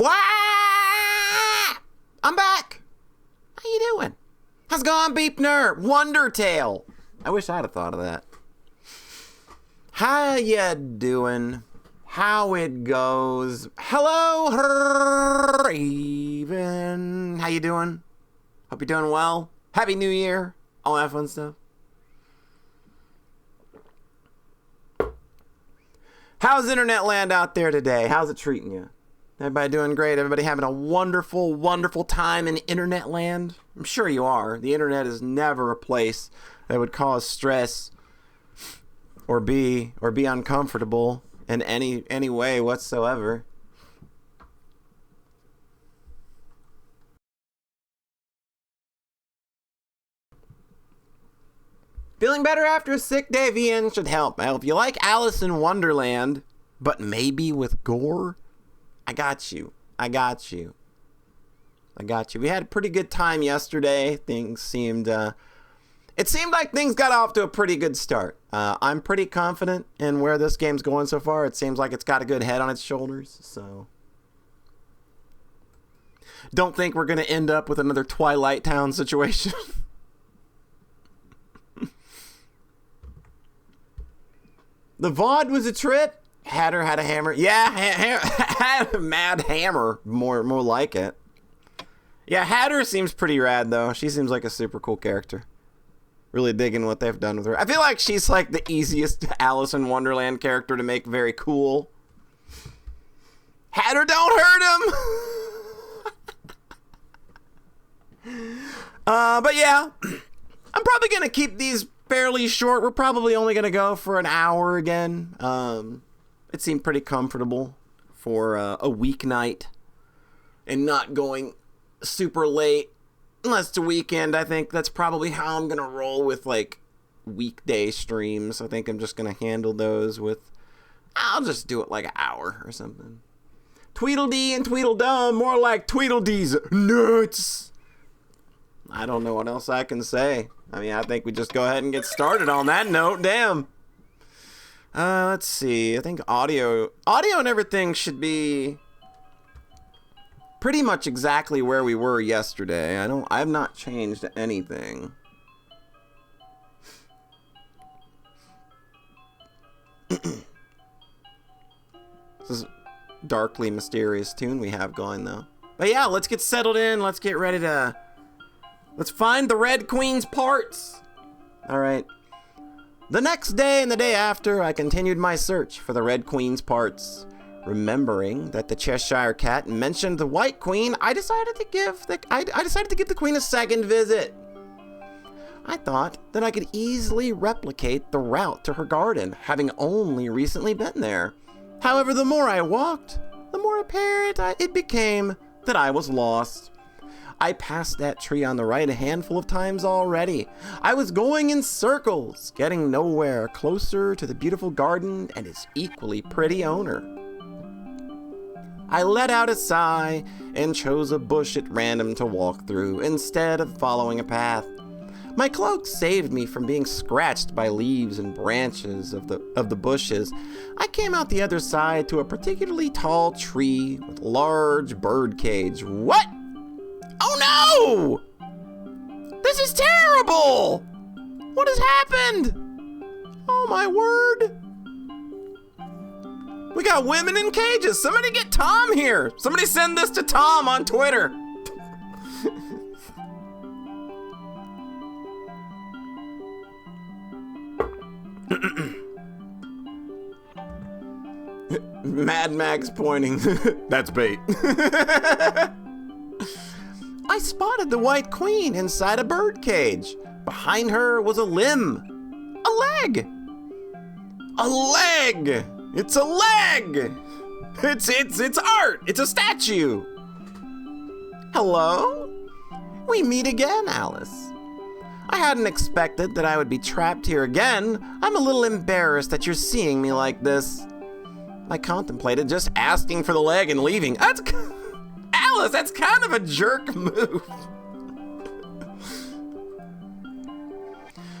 Wah! I'm back. How you doing? How's it going, Beepner? Wondertail. I wish I'd have thought of that. How ya doing? How it goes? Hello, Raven. How you doing? Hope you're doing well. Happy New Year. All that fun stuff. How's internet land out there today? How's it treating you? Everybody doing great? Everybody having a wonderful, wonderful time in internet land? I'm sure you are. The internet is never a place that would cause stress or be uncomfortable in any way whatsoever. Feeling better after a sick day, VN should help. Now, if you like Alice in Wonderland, but maybe with gore, I got you. We had a pretty good time yesterday. It seemed like things got off to a pretty good start. I'm pretty confident in where this game's going so far. It seems like it's got a good head on its shoulders, so don't think we're going to end up with another Twilight Town situation. The VOD was a trip. Hatter had a hammer. Yeah, had a mad hammer. More like it. Yeah, Hatter seems pretty rad, though. She seems like a super cool character. Really digging what they've done with her. I feel like she's like the easiest Alice in Wonderland character to make very cool. Hatter, don't hurt him! But yeah, I'm probably going to keep these fairly short. We're probably only going to go for an hour again. It seemed pretty comfortable for a weeknight and not going super late. Unless it's a weekend, I think that's probably how I'm going to roll with like weekday streams. I think I'm just going to handle those with, I'll just do it like an hour or something. Tweedledee and Tweedledum, more like Tweedledee's nuts. I don't know what else I can say. I mean, I think we just go ahead and get started on that note. Damn. Let's see. I think audio and everything should be pretty much exactly where we were yesterday. I've not changed anything. This is a darkly mysterious tune we have going, though. But yeah, let's get settled in. Let's get ready to... Let's find the Red Queen's parts. Alright. The next day and the day after, I continued my search for the Red Queen's parts. Remembering that the Cheshire Cat mentioned the White Queen, I decided to give the Queen a second visit. I thought that I could easily replicate the route to her garden, having only recently been there. However, the more I walked, the more apparent it became that I was lost. I passed that tree on the right a handful of times already. I was going in circles, getting nowhere closer to the beautiful garden and its equally pretty owner. I let out a sigh and chose a bush at random to walk through instead of following a path. My cloak saved me from being scratched by leaves and branches of the bushes. I came out the other side to a particularly tall tree with a large bird cage. What? Oh no! This is terrible! What has happened? Oh my word! We got women in cages. Somebody get Tom here. Somebody send this to Tom on Twitter. Mad Max pointing. That's bait. I spotted the White Queen inside a bird cage. Behind her was a limb. A leg. A leg! It's a leg! It's art! It's a statue! Hello? We meet again, Alice. I hadn't expected that I would be trapped here again. I'm a little embarrassed that you're seeing me like this. I contemplated just asking for the leg and leaving. Alice, that's kind of a jerk move.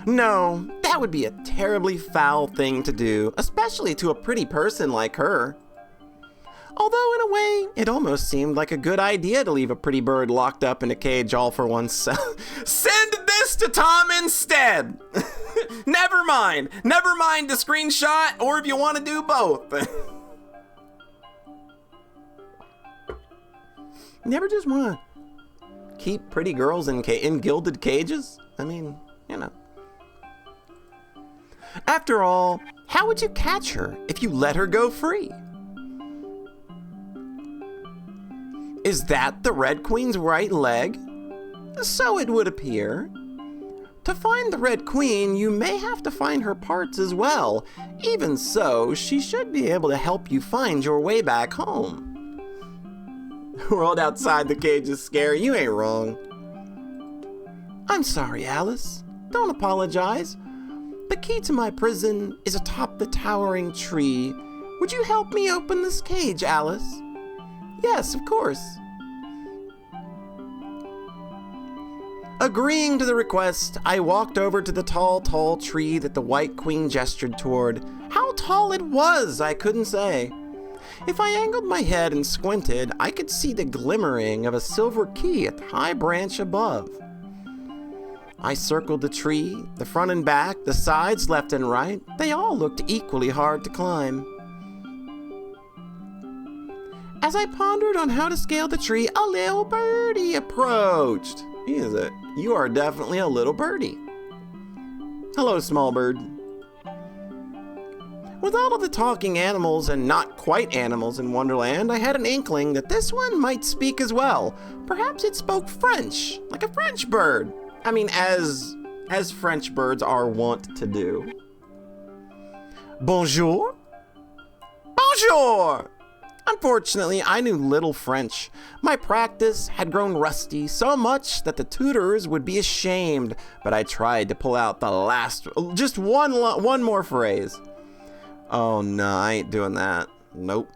No, that would be a terribly foul thing to do, especially to a pretty person like her. Although, in a way, it almost seemed like a good idea to leave a pretty bird locked up in a cage all for oneself. Send this to Tom instead! Never mind the screenshot, or if you want to do both. Never just want to keep pretty girls in gilded cages? I mean, you know. After all, how would you catch her if you let her go free? Is that the Red Queen's right leg? So it would appear. To find the Red Queen, you may have to find her parts as well. Even so, she should be able to help you find your way back home. The world outside the cage is scary. You ain't wrong. I'm sorry, Alice. Don't apologize. The key to my prison is atop the towering tree. Would you help me open this cage, Alice? Yes, of course. Agreeing to the request, I walked over to the tall tree that the White Queen gestured toward. How tall it was, I couldn't say. If I angled my head and squinted, I could see the glimmering of a silver key at the high branch above. I circled the tree, the front and back, the sides left and right. They all looked equally hard to climb. As I pondered on how to scale the tree, a little birdie approached. You are definitely a little birdie. Hello, small bird. With all of the talking animals and not quite animals in Wonderland, I had an inkling that this one might speak as well. Perhaps it spoke French, like a French bird. I mean, as French birds are wont to do. Bonjour? Bonjour! Unfortunately, I knew little French. My practice had grown rusty, so much that the tutors would be ashamed, but I tried to pull out the last, just one more phrase. Oh no, I ain't doing that. Nope.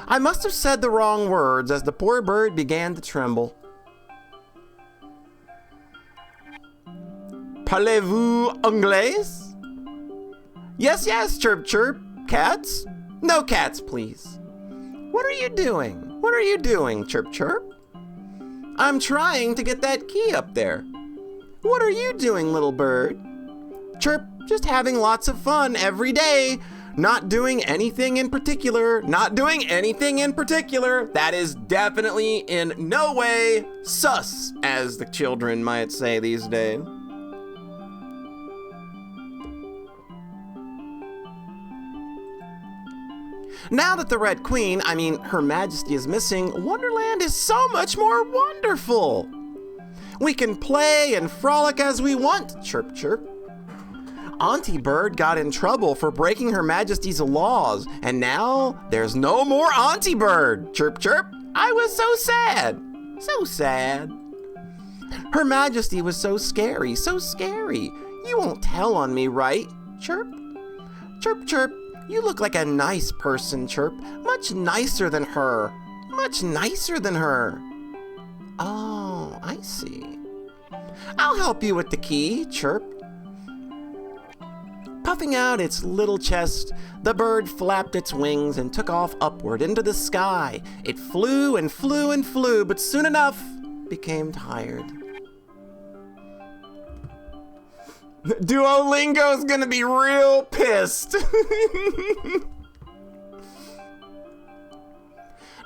I must have said the wrong words as the poor bird began to tremble. Parlez-vous anglais? Yes, chirp, chirp. Cats? No cats, please. What are you doing, chirp, chirp? I'm trying to get that key up there. What are you doing, little bird? Chirp, just having lots of fun every day. Not doing anything in particular. That is definitely in no way sus, as the children might say these days. Now that the Red Queen, Her Majesty, is missing, Wonderland is so much more wonderful. We can play and frolic as we want, chirp, chirp. Auntie Bird got in trouble for breaking Her Majesty's laws, and now there's no more Auntie Bird, chirp, chirp. I was so sad. Her Majesty was so scary. You won't tell on me, right? Chirp, chirp, chirp. You look like a nice person, chirp. Much nicer than her. Oh, I see. I'll help you with the key, chirp. Puffing out its little chest, the bird flapped its wings and took off upward into the sky. It flew and flew and flew, but soon enough became tired. Duolingo's gonna be real pissed.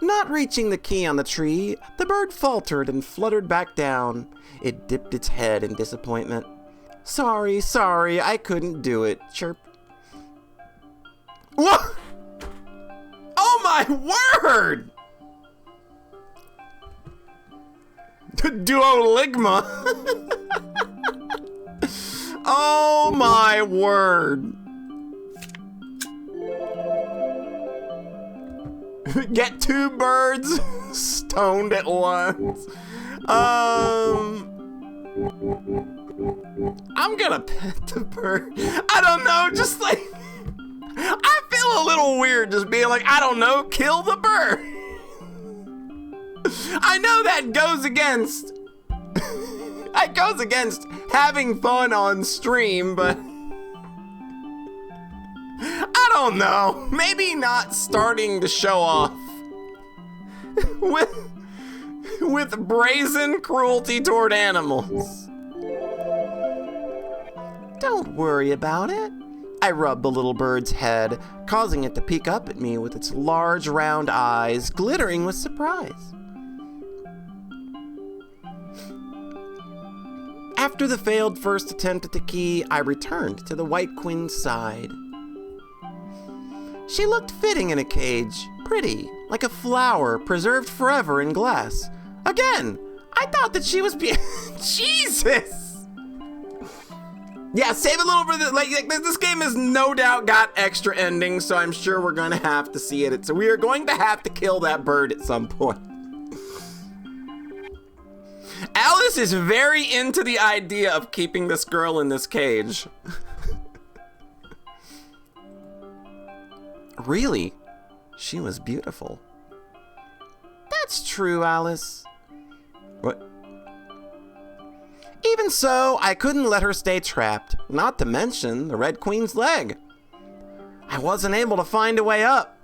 Not reaching the key on the tree, the bird faltered and fluttered back down. It dipped its head in disappointment. Sorry, I couldn't do it, chirp. What? Oh my word! Duoligma. Oh my word. Get two birds stoned at once. I'm gonna pet the bird. I don't know, just like, I feel a little weird just being like, I don't know, kill the bird. I know that goes against having fun on stream, but I don't know. Maybe not starting to show off with brazen cruelty toward animals. Don't worry about it. I rubbed the little bird's head, causing it to peek up at me with its large round eyes glittering with surprise. After the failed first attempt at the key, I returned to the White Queen's side. She looked fitting in a cage, pretty, like a flower preserved forever in glass. Again, I thought that she was Jesus! Yeah, save a little for the, like this game has no doubt got extra endings, so I'm sure we're gonna have to see it. So we are going to have to kill that bird at some point. Alice is very into the idea of keeping this girl in this cage. Really? She was beautiful. That's true, Alice. What? Even so, I couldn't let her stay trapped, not to mention the Red Queen's leg. I wasn't able to find a way up.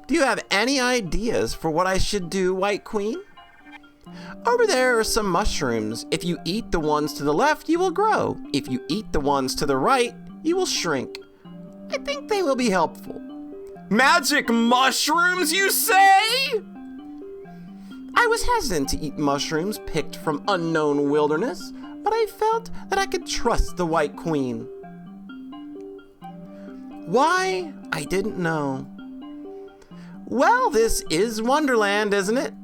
Do you have any ideas for what I should do, White Queen? Over there are some mushrooms. If you eat the ones to the left, you will grow. If you eat the ones to the right, you will shrink. I think they will be helpful. Magic mushrooms, you say? I was hesitant to eat mushrooms picked from unknown wilderness, but I felt that I could trust the White Queen. Why? I didn't know. Well, this is Wonderland, isn't it?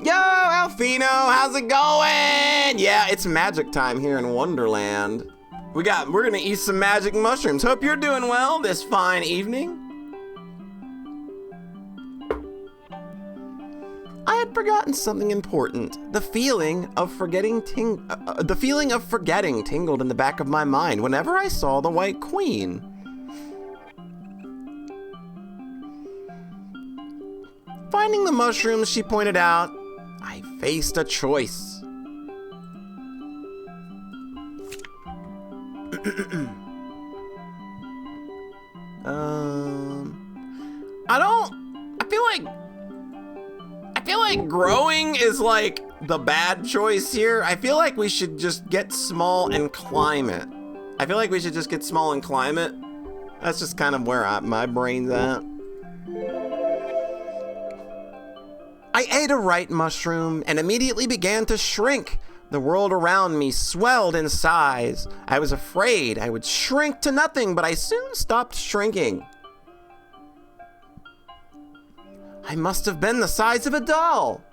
Yo, Alfino, how's it going? Yeah, it's magic time here in Wonderland. We're gonna eat some magic mushrooms. Hope you're doing well this fine evening. I had forgotten something important. The feeling of forgetting tingled in the back of my mind whenever I saw the White Queen. Finding the mushrooms she pointed out, I faced a choice. I feel like growing is like the bad choice here. I feel like we should just get small and climb it. That's just kind of where my brain's at. I ate a right mushroom and immediately began to shrink. The world around me swelled in size. I was afraid I would shrink to nothing, but I soon stopped shrinking. I must have been the size of a doll.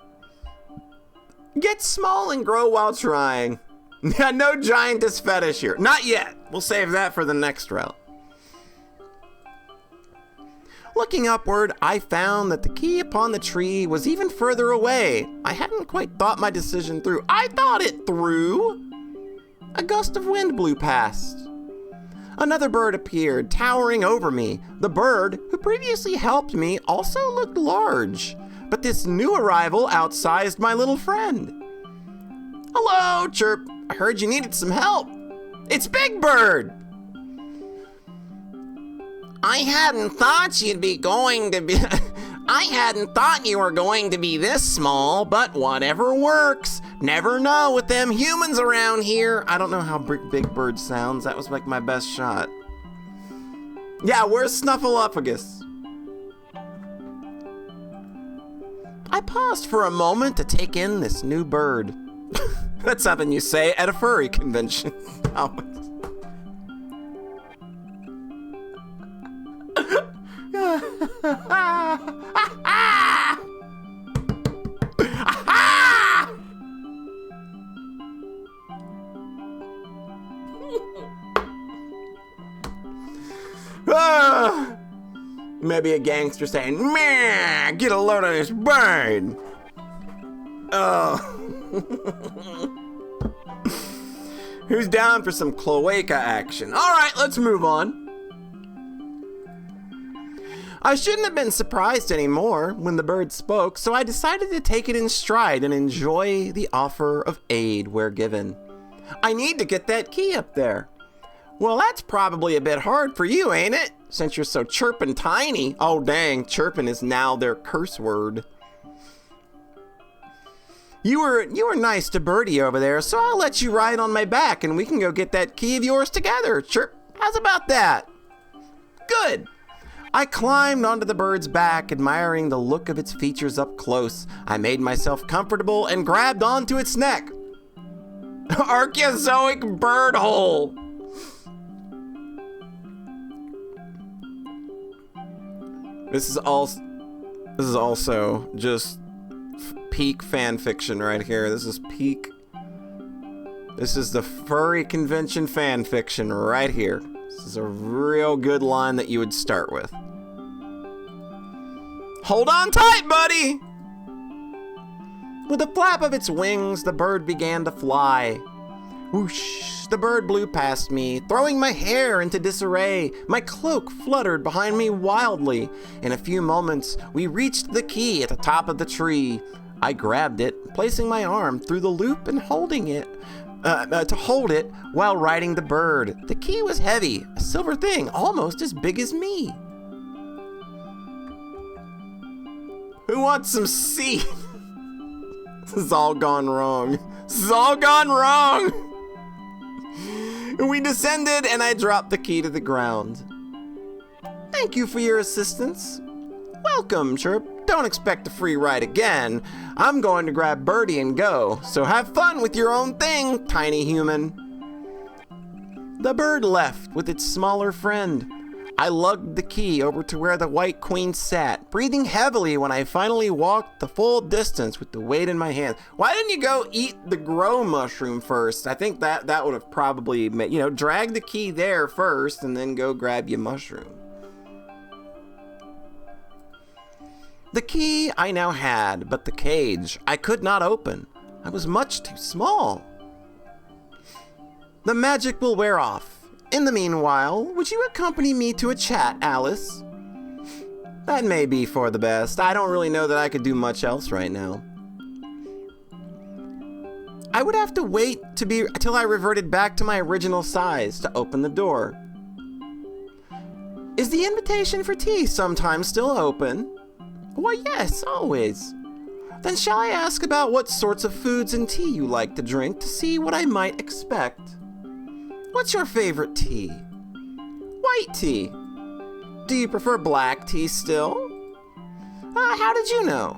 Get small and grow while trying. No giantess fetish here. Not yet. We'll save that for the next route. Looking upward, I found that the key upon the tree was even further away. I hadn't quite thought my decision through. I thought it through! A gust of wind blew past. Another bird appeared, towering over me. The bird, who previously helped me, also looked large. But this new arrival outsized my little friend. Hello, Chirp. I heard you needed some help. It's Big Bird! I hadn't thought you were going to be this small, but whatever works. Never know with them humans around here. I don't know how Big Bird sounds. That was like my best shot. Yeah, where's Snuffleupagus? I paused for a moment to take in this new bird. That's something you say at a furry convention. Maybe a gangster saying, "Man, get a load of this bird." Oh. Who's down for some cloaca action? All right, let's move on. I shouldn't have been surprised anymore when the bird spoke, so I decided to take it in stride and enjoy the offer of aid where given. I need to get that key up there. Well, that's probably a bit hard for you, ain't it? Since you're so chirpin' tiny. Oh, dang, chirpin' is now their curse word. You were nice to Birdie over there, so I'll let you ride on my back and we can go get that key of yours together. Chirp, how's about that? Good. I climbed onto the bird's back, admiring the look of its features up close. I made myself comfortable and grabbed onto its neck. Archaeozoic bird hole. This is also just peak fan fiction right here. This is the furry convention fan fiction right here. This is a real good line that you would start with. Hold on tight, buddy! With a flap of its wings, the bird began to fly. Whoosh! The bird blew past me, throwing my hair into disarray. My cloak fluttered behind me wildly. In a few moments, we reached the key at the top of the tree. I grabbed it, placing my arm through the loop and holding it to hold it while riding the bird. The key was heavy, a silver thing almost as big as me. Who wants some seed? This has all gone wrong. This has all gone wrong! We descended and I dropped the key to the ground. Thank you for your assistance. Welcome, Chirp. Don't expect a free ride again. I'm going to grab Birdie and go, so have fun with your own thing, tiny human. The bird left with its smaller friend. I lugged the key over to where the White Queen sat, breathing heavily when I finally walked the full distance with the weight in my hand. Why didn't you go eat the grow mushroom first? I think that would have probably made, drag the key there first and then go grab your mushroom. The key I now had, but the cage I could not open. I was much too small. The magic will wear off. In the meanwhile, would you accompany me to a chat, Alice? That may be for the best. I don't really know that I could do much else right now. I would have to wait till I reverted back to my original size to open the door. Is the invitation for tea sometimes still open? Why, yes, always. Then shall I ask about what sorts of foods and tea you like to drink to see what I might expect? What's your favorite tea? White tea. Do you prefer black tea still? How did you know?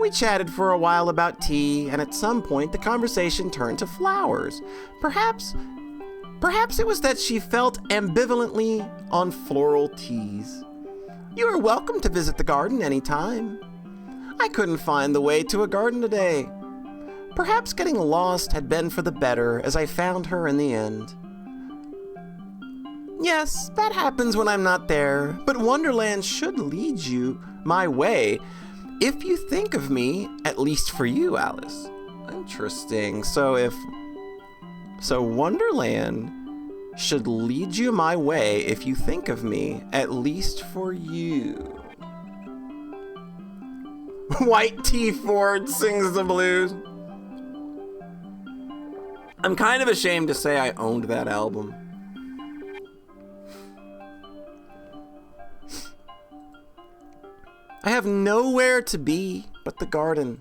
We chatted for a while about tea, and at some point the conversation turned to flowers. Perhaps it was that she felt ambivalently on floral teas. You are welcome to visit the garden anytime. I couldn't find the way to a garden today. Perhaps getting lost had been for the better, as I found her in the end. Yes, that happens when I'm not there, but Wonderland should lead you my way if you think of me, at least for you, Alice. Interesting. So Wonderland should lead you my way if you think of me, at least for you. White Tea Ford sings the blues. I'm kind of ashamed to say I owned that album. I have nowhere to be but the garden.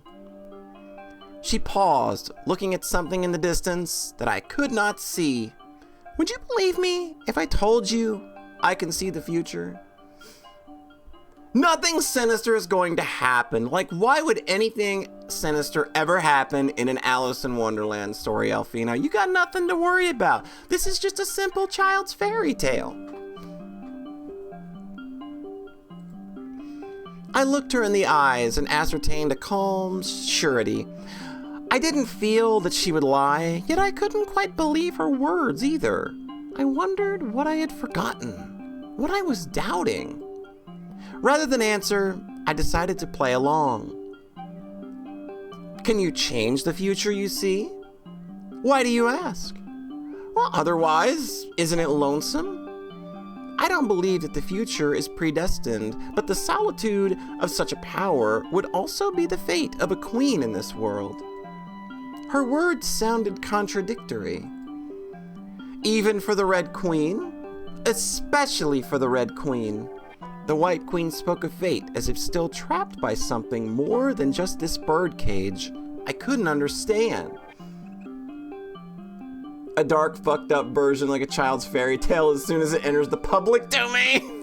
She paused, looking at something in the distance that I could not see. Would you believe me if I told you I can see the future? Nothing sinister is going to happen. Like, why would anything sinister ever happen in an Alice in Wonderland story, Elfina? You got nothing to worry about. This is just a simple child's fairy tale. I looked her in the eyes and ascertained a calm surety. I didn't feel that she would lie, yet I couldn't quite believe her words either. I wondered what I had forgotten, what I was doubting. Rather than answer, I decided to play along. Can you change the future you see? Why do you ask? Well, otherwise, isn't it lonesome? I don't believe that the future is predestined, but the solitude of such a power would also be the fate of a queen in this world. Her words sounded contradictory. Even for the Red Queen? Especially for the Red Queen. The White Queen spoke of fate as if still trapped by something more than just this birdcage I couldn't understand. A dark, fucked up version like a child's fairy tale as soon as it enters the public domain.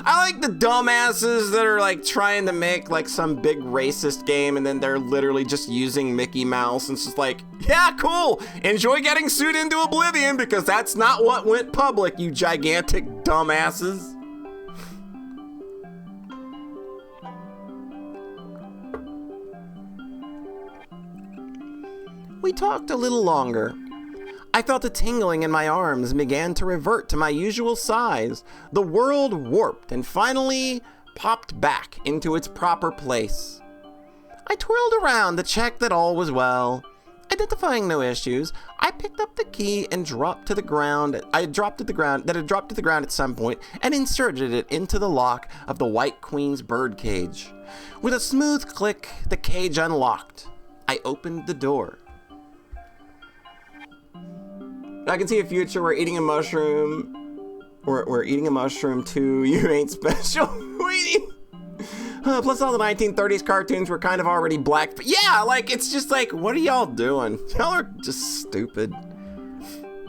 I like the dumbasses that are like trying to make like some big racist game and then they're literally just using Mickey Mouse and it's just like, yeah, cool. Enjoy getting sued into oblivion because that's not what went public, you gigantic dumbasses. We talked a little longer. I felt a tingling in my arms and began to revert to my usual size. The world warped and finally popped back into its proper place. I twirled around to check that all was well. Identifying no issues, I picked up the key and dropped to the ground. That had dropped to the ground at some point and inserted it into the lock of the White Queen's birdcage. With a smooth click, the cage unlocked. I opened the door. I can see a future where eating a mushroom, we're eating a mushroom too. You ain't special. Plus all the 1930s cartoons were kind of already black. But yeah, like, it's just like, what are y'all doing? Y'all are just stupid.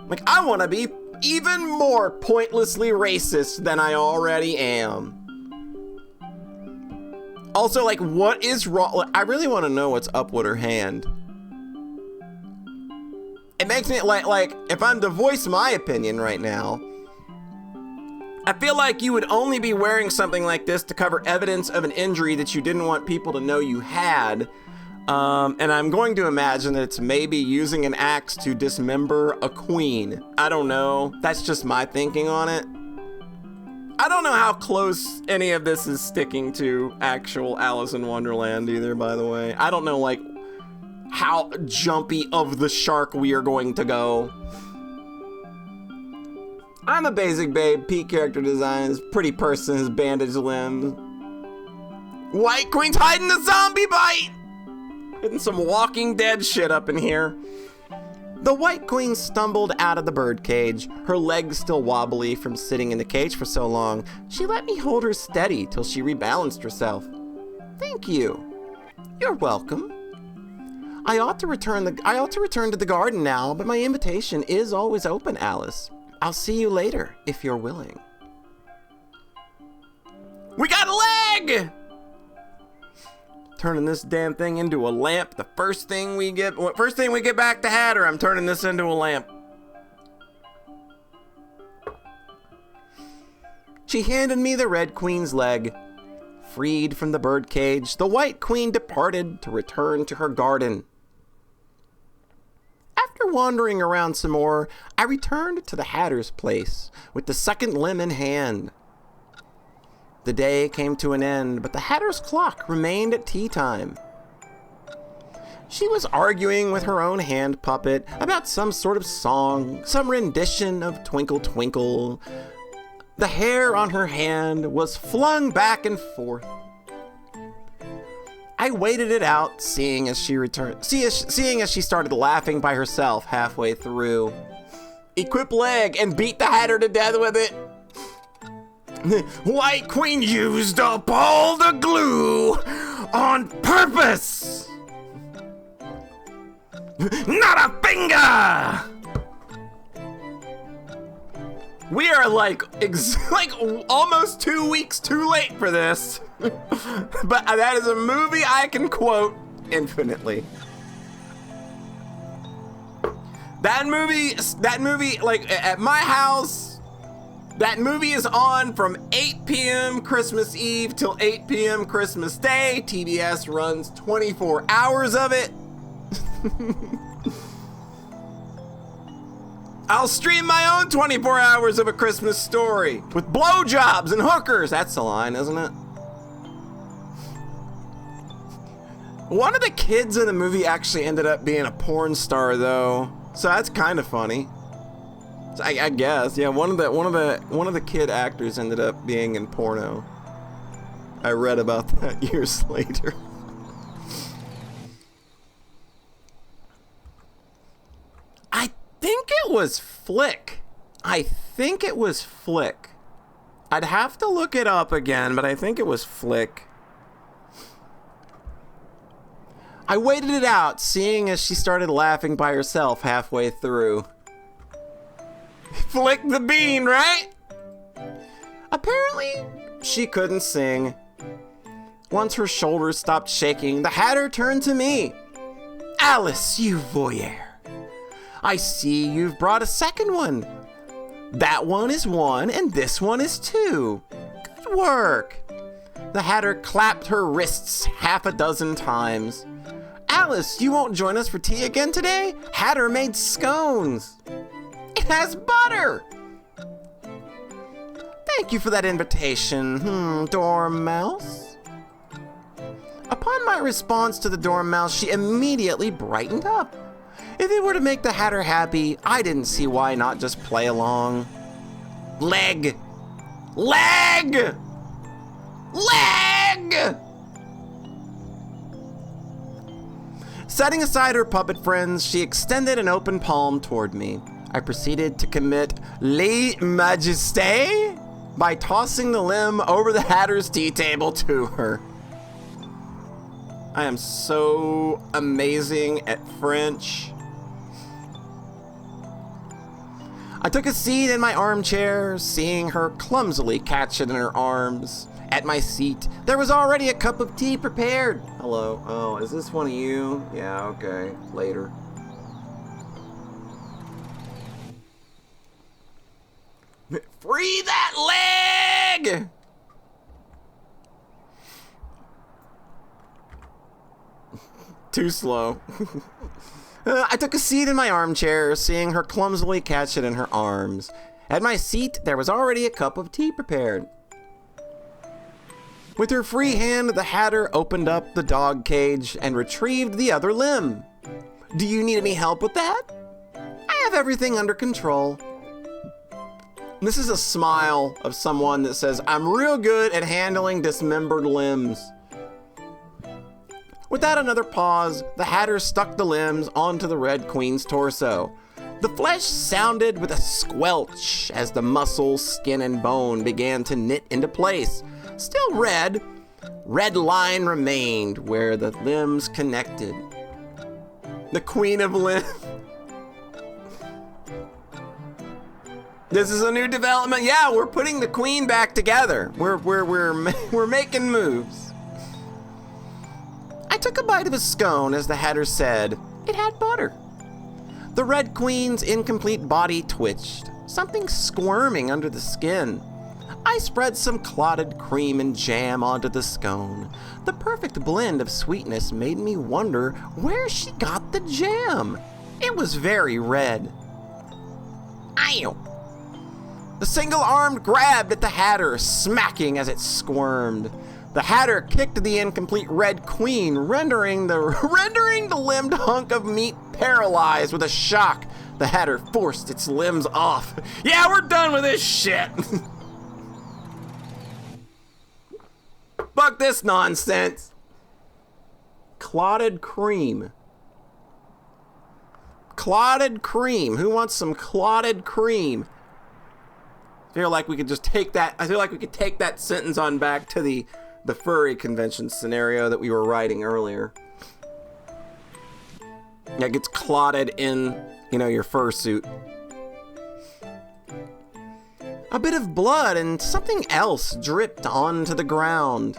Like, I want to be even more pointlessly racist than I already am. Also, like, what is wrong? I really want to know what's up with her hand. It makes me like if I'm to voice my opinion right now, I feel like you would only be wearing something like this to cover evidence of an injury that you didn't want people to know you had. And I'm going to imagine that it's maybe using an axe to dismember a queen. I don't know. That's just my thinking on it. I don't know how close any of this is sticking to actual Alice in Wonderland either, by the way. I don't know, like, how jumpy of the shark we are going to go. I'm a basic babe. Peak character design is pretty person, his bandaged limbs. White Queen's hiding the zombie bite! Getting some Walking Dead shit up in here. The White Queen stumbled out of the birdcage, her legs still wobbly from sitting in the cage for so long. She let me hold her steady till she rebalanced herself. Thank you. You're welcome. I ought to return to the garden now, but my invitation is always open, Alice. I'll see you later, if you're willing. We got a leg! Turning this damn thing into a lamp. The first thing we get back to Hatter, I'm turning this into a lamp. She handed me the Red Queen's leg. Freed from the birdcage, the White Queen departed to return to her garden. After wandering around some more, I returned to the Hatter's place with the second limb in hand. The day came to an end, but the Hatter's clock remained at tea time. She was arguing with her own hand puppet about some sort of song, some rendition of Twinkle Twinkle. The hair on her hand was flung back and forth. I waited it out, seeing as she started laughing by herself halfway through. Equip leg and beat the Hatter to death with it. White Queen used up all the glue on purpose. Not a finger. We are like almost 2 weeks too late for this. But that is a movie I can quote infinitely. That movie, like at my house, that movie is on from 8 p.m. Christmas Eve till 8 p.m. Christmas Day. TBS runs 24 hours of it. I'll stream my own 24 hours of A Christmas Story with blowjobs and hookers. That's the line, isn't it? One of the kids in the movie actually ended up being a porn star, though, so that's kind of funny. So I guess, yeah. One of the kid actors ended up being in porno. I read about that years later. I think it was Flick. I think it was Flick. I'd have to look it up again, but I think it was Flick. I waited it out, seeing as she started laughing by herself halfway through. Flick the bean, right? Apparently, she couldn't sing. Once her shoulders stopped shaking, the Hatter turned to me. Alice, you voyeur. I see you've brought a second one. That one is 1 and this one is 2. Good work. The Hatter clapped her wrists half a dozen times. Alice, you won't join us for tea again today? Hatter made scones. It has butter. Thank you for that invitation, Dormouse. Upon my response to the Dormouse, she immediately brightened up. If it were to make the Hatter happy, I didn't see why not just play along. Leg! Leg! Leg! Setting aside her puppet friends, she extended an open palm toward me. I proceeded to commit lèse majesté by tossing the limb over the Hatter's tea table to her. I am so amazing at French. I took a seat in my armchair, seeing her clumsily catch it in her arms. At my seat, there was already a cup of tea prepared. Hello. Oh, is this one of you? Yeah, okay. Later. Free that leg! Too slow. I took a seat in my armchair, seeing her clumsily catch it in her arms. At my seat, there was already a cup of tea prepared. With her free hand, the Hatter opened up the dog cage and retrieved the other limb. Do you need any help with that? I have everything under control. This is a smile of someone that says, I'm real good at handling dismembered limbs. Without another pause, the Hatter stuck the limbs onto the Red Queen's torso. The flesh sounded with a squelch as the muscle, skin, and bone began to knit into place. Still red line remained where the limbs connected. The Queen of Limbs. This is a new development. Yeah, we're putting the Queen back together. We're making moves. I took a bite of a scone as the Hatter said, it had butter. The Red Queen's incomplete body twitched, something squirming under the skin. I spread some clotted cream and jam onto the scone. The perfect blend of sweetness made me wonder where she got the jam. It was very red. Ow! The single-armed grabbed at the Hatter, smacking as it squirmed. The Hatter kicked the incomplete Red Queen, rendering the limbed hunk of meat paralyzed with a shock. The Hatter forced its limbs off. Yeah, we're done with this shit! Fuck this nonsense. Clotted cream. Clotted cream. Who wants some clotted cream? I feel like we could just take that. I feel like we could take that sentence on back to the furry convention scenario that we were writing earlier. That gets clotted in, your fursuit. A bit of blood and something else dripped onto the ground.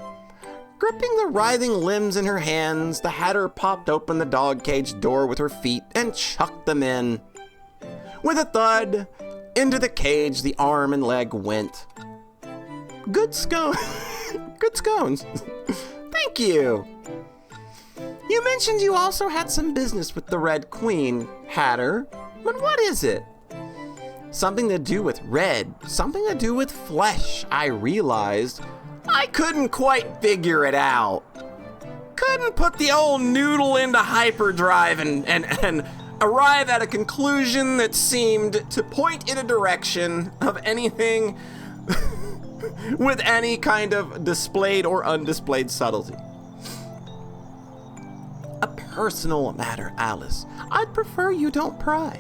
Gripping the writhing limbs in her hands, the Hatter popped open the dog cage door with her feet and chucked them in. With a thud, into the cage the arm and leg went. Good scone. Good scones. Thank you. You mentioned you also had some business with the Red Queen, Hatter. But what is it? Something to do with red, something to do with flesh, I realized. I couldn't quite figure it out. Couldn't put the old noodle into hyperdrive and arrive at a conclusion that seemed to point in a direction of anything with any kind of displayed or undisplayed subtlety. A personal matter, Alice. I'd prefer you don't pry.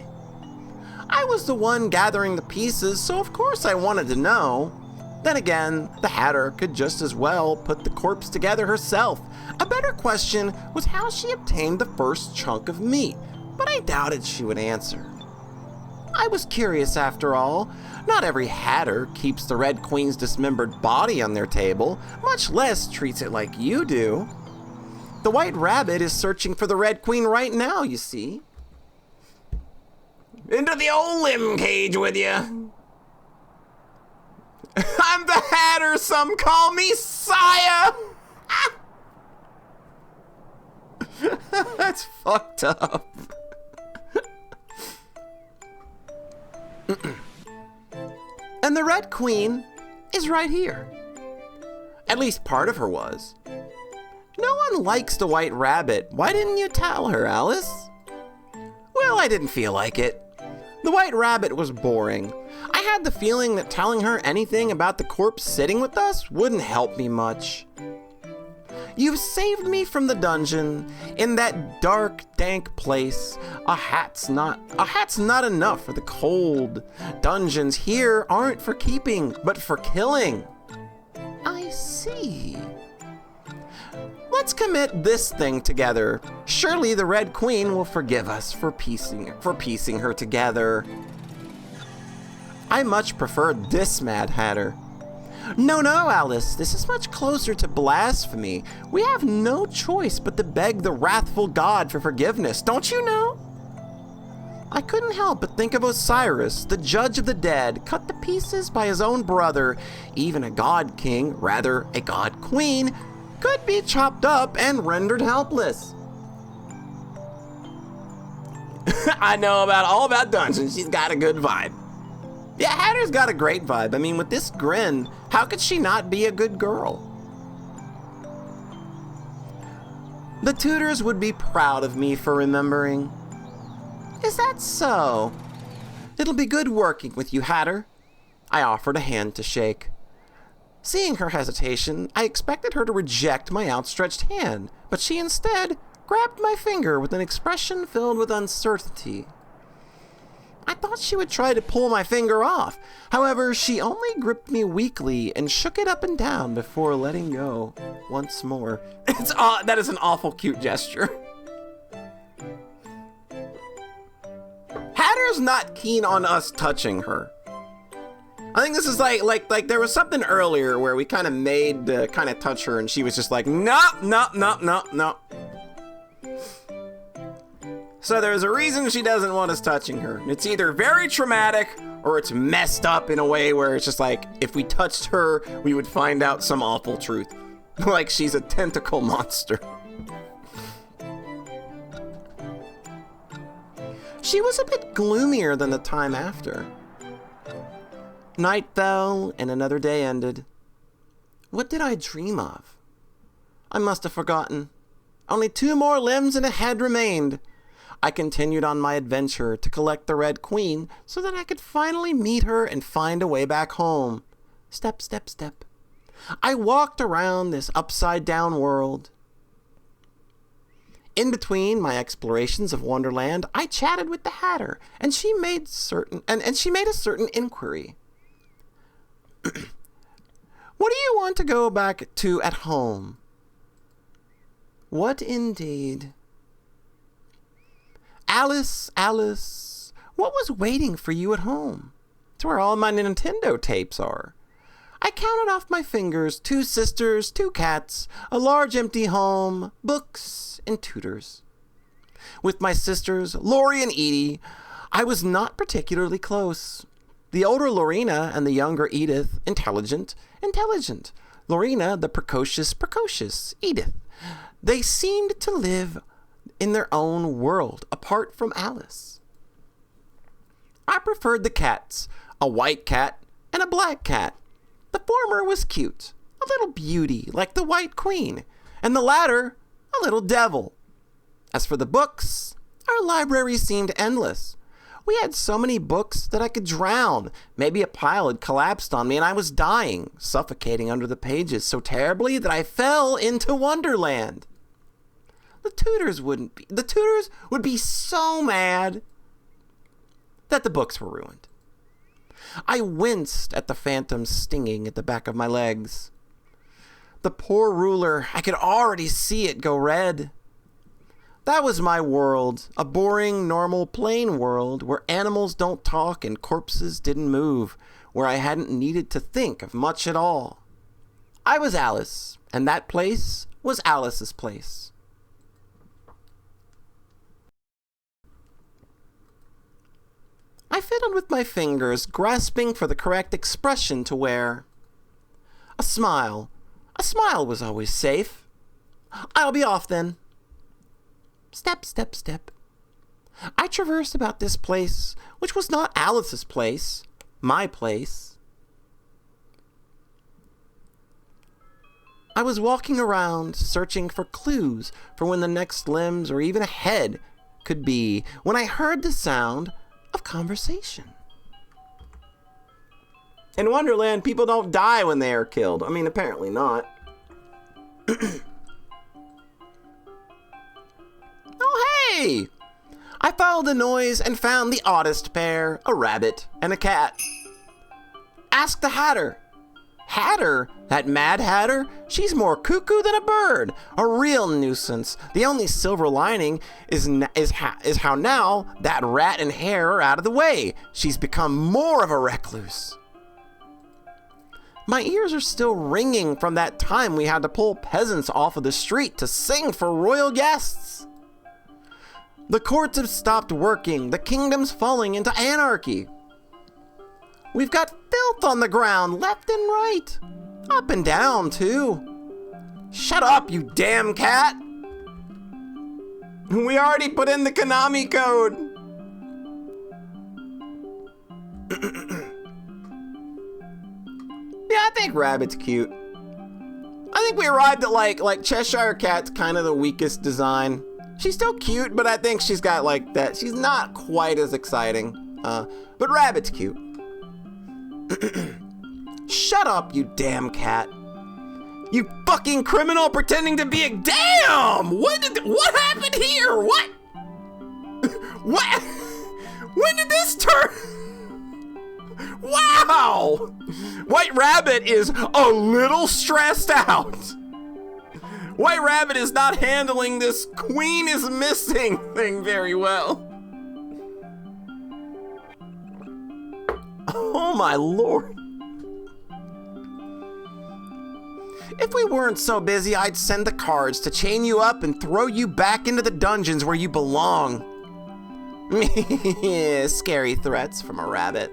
I was the one gathering the pieces, so of course I wanted to know. Then again, the Hatter could just as well put the corpse together herself. A better question was how she obtained the first chunk of meat, but I doubted she would answer. I was curious after all. Not every Hatter keeps the Red Queen's dismembered body on their table, much less treats it like you do. The White Rabbit is searching for the Red Queen right now, you see. Into the old limb cage with you. I'm the Hatter, some call me Sire. That's fucked up. And the Red Queen is right here. At least part of her was. No one likes the White Rabbit. Why didn't you tell her, Alice? Well, I didn't feel like it. The White Rabbit was boring. I had the feeling that telling her anything about the corpse sitting with us wouldn't help me much. You've saved me from the dungeon. In that dark, dank place, a hat's not enough for the cold. Dungeons here aren't for keeping, but for killing. I see. Let's commit this thing together. Surely the Red Queen will forgive us for piecing her together. I much prefer this Mad Hatter. No, Alice, this is much closer to blasphemy. We have no choice but to beg the wrathful god for forgiveness, don't you know? I couldn't help but think of Osiris, the judge of the dead, cut to pieces by his own brother. Even a god king, rather a god queen, could be chopped up and rendered helpless. I know all about dungeons. She's got a good vibe. Yeah, Hatter's got a great vibe. I mean, with this grin, how could she not be a good girl? The tutors would be proud of me for remembering. Is that so? It'll be good working with you, Hatter. I offered a hand to shake. Seeing her hesitation, I expected her to reject my outstretched hand, but she instead grabbed my finger with an expression filled with uncertainty. I thought she would try to pull my finger off. However, she only gripped me weakly and shook it up and down before letting go once more. That is an awful cute gesture. Hatter's not keen on us touching her. I think this is like there was something earlier where we kind of made kind of touch her and she was just like, no. So there's a reason she doesn't want us touching her. It's either very traumatic or it's messed up in a way where it's just like, if we touched her, we would find out some awful truth. Like she's a tentacle monster. She was a bit gloomier than the time after. Night fell and another day ended. What did I dream of? I must have forgotten. Only 2 more limbs and a head remained. I continued on my adventure to collect the Red Queen so that I could finally meet her and find a way back home. Step, step, step. I walked around this upside-down world. In between my explorations of Wonderland, I chatted with the Hatter, and she made a certain inquiry. What do you want to go back to at home? What indeed? Alice, what was waiting for you at home? It's where all my Nintendo tapes are. I counted off my fingers 2 sisters, 2 cats, a large empty home, books, and tutors. With my sisters, Lori and Edie, I was not particularly close. The older Lorena and the younger Edith, intelligent. Lorena, the precocious Edith. They seemed to live in their own world, apart from Alice. I preferred the cats, a white cat and a black cat. The former was cute, a little beauty like the White Queen, and the latter, a little devil. As for the books, our library seemed endless. We had so many books that I could drown. Maybe a pile had collapsed on me and I was dying, suffocating under the pages so terribly that I fell into Wonderland. The tutors would be so mad. that the books were ruined. I winced at the phantom stinging at the back of my legs. The poor ruler, I could already see it go red. That was my world, a boring, normal, plain world where animals don't talk and corpses didn't move, where I hadn't needed to think of much at all. I was Alice, and that place was Alice's place. I fiddled with my fingers, grasping for the correct expression to wear. A smile. A smile was always safe. I'll be off then. Step, step, step. I traversed about this place, which was not Alice's place, my place. I was walking around, searching for clues for when the next limbs or even a head could be, when I heard the sound of conversation. In Wonderland, people don't die when they are killed. I mean, apparently not. Oh, hey! I followed the noise and found the oddest pair, a rabbit and a cat. Ask the Hatter. Hatter? That Mad Hatter? She's more cuckoo than a bird. A real nuisance. The only silver lining is how now that rat and hare are out of the way. She's become more of a recluse. My ears are still ringing from that time we had to pull peasants off of the street to sing for royal guests. The courts have stopped working. The kingdom's falling into anarchy. We've got filth on the ground, left and right. Up and down, too. Shut up, you damn cat! We already put in the Konami code. Yeah, I think Rabbit's cute. I think we arrived at like Cheshire Cat's kind of the weakest design. She's still cute, but I think she's got like that. She's not quite as exciting. But Rabbit's cute. Shut up, you damn cat. You fucking criminal pretending to be a damn! What happened here? What? What? When did this turn? Wow! White Rabbit is a little stressed out. White Rabbit is not handling this queen is missing thing very well. Oh my lord. If we weren't so busy, I'd send the cards to chain you up and throw you back into the dungeons where you belong. Scary threats from a rabbit.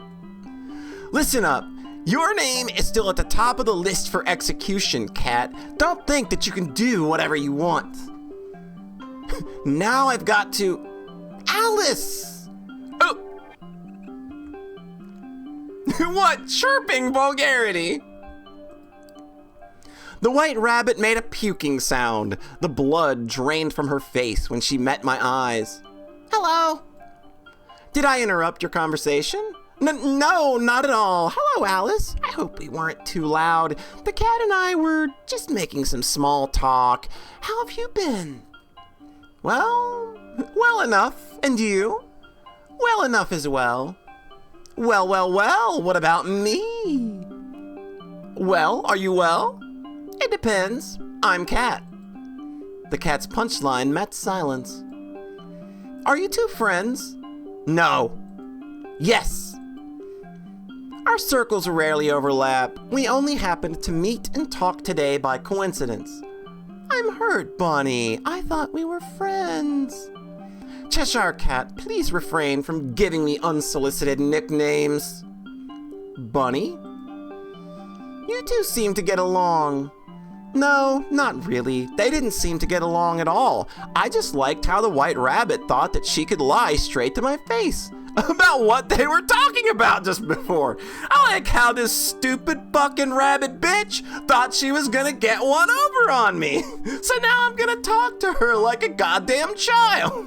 Listen up. Your name is still at the top of the list for execution, cat. Don't think that you can do whatever you want. Now I've got to... Alice! Oh! What chirping vulgarity! The White Rabbit made a puking sound. The blood drained from her face when she met my eyes. Hello. Did I interrupt your conversation? No, not at all. Hello, Alice. I hope we weren't too loud. The cat and I were just making some small talk. How have you been? Well enough. And you? Well enough as well. Well, what about me? Well, are you well? It depends. I'm Cat. The cat's punchline met silence. Are you two friends? No. Yes. Our circles rarely overlap. We only happened to meet and talk today by coincidence. I'm hurt, Bunny. I thought we were friends. Cheshire Cat, please refrain from giving me unsolicited nicknames. Bunny? You two seem to get along. No, not really. They didn't seem to get along at all. I just liked how the White Rabbit thought that she could lie straight to my face about what they were talking about just before. I like how this stupid fucking rabbit bitch thought she was gonna get one over on me. So now I'm gonna talk to her like a goddamn child.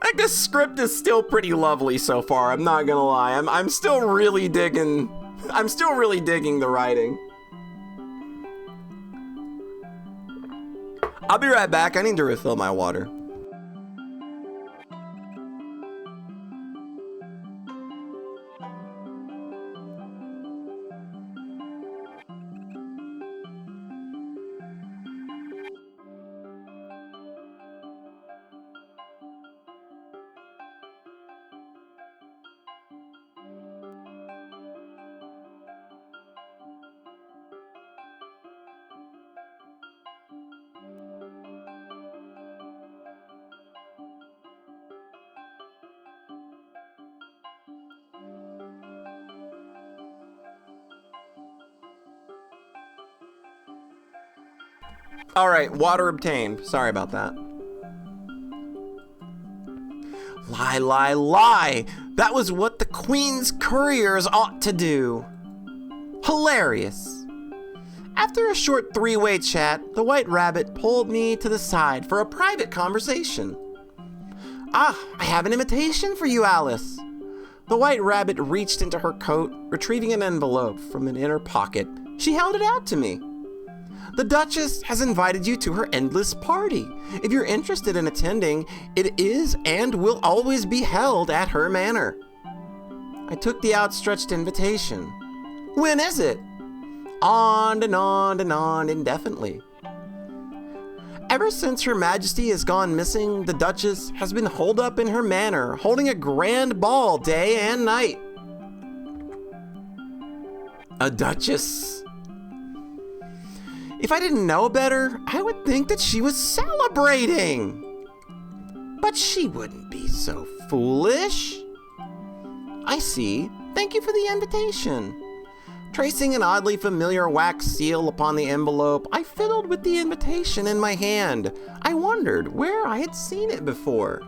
Like, this script is still pretty lovely so far, I'm not gonna lie. I'm still really digging the writing. be right back. I need to refill my water. All right, water obtained. Sorry about that. Lie, lie, lie. That was what the Queen's couriers ought to do. Hilarious. After a short three-way chat, the White Rabbit pulled me to the side for a private conversation. Ah, I have an invitation for you, Alice. The White Rabbit reached into her coat, retrieving an envelope from an inner pocket. She held it out to me. The Duchess has invited you to her endless party. If you're interested in attending, it is and will always be held at her manor. I took the outstretched invitation. When is it? On and on and on indefinitely. Ever since Her Majesty has gone missing, the Duchess has been holed up in her manor, holding a grand ball day and night. A Duchess. If I didn't know better, I would think that she was celebrating. But she wouldn't be so foolish. I see. Thank you for the invitation. Tracing an oddly familiar wax seal upon the envelope, I fiddled with the invitation in my hand. I wondered where I had seen it before.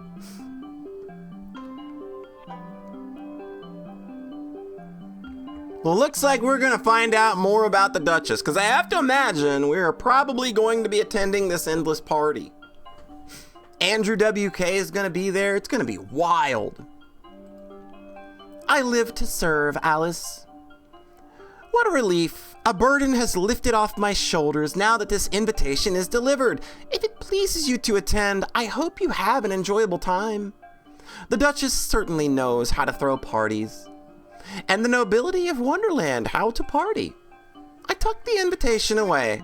Well, looks like we're going to find out more about the Duchess, because I have to imagine we're probably going to be attending this endless party. Andrew WK is going to be there. It's going to be wild. I live to serve, Alice. What a relief. A burden has lifted off my shoulders now that this invitation is delivered. If it pleases you to attend, I hope you have an enjoyable time. The Duchess certainly knows how to throw parties. And the nobility of Wonderland how to party. I tucked the invitation away.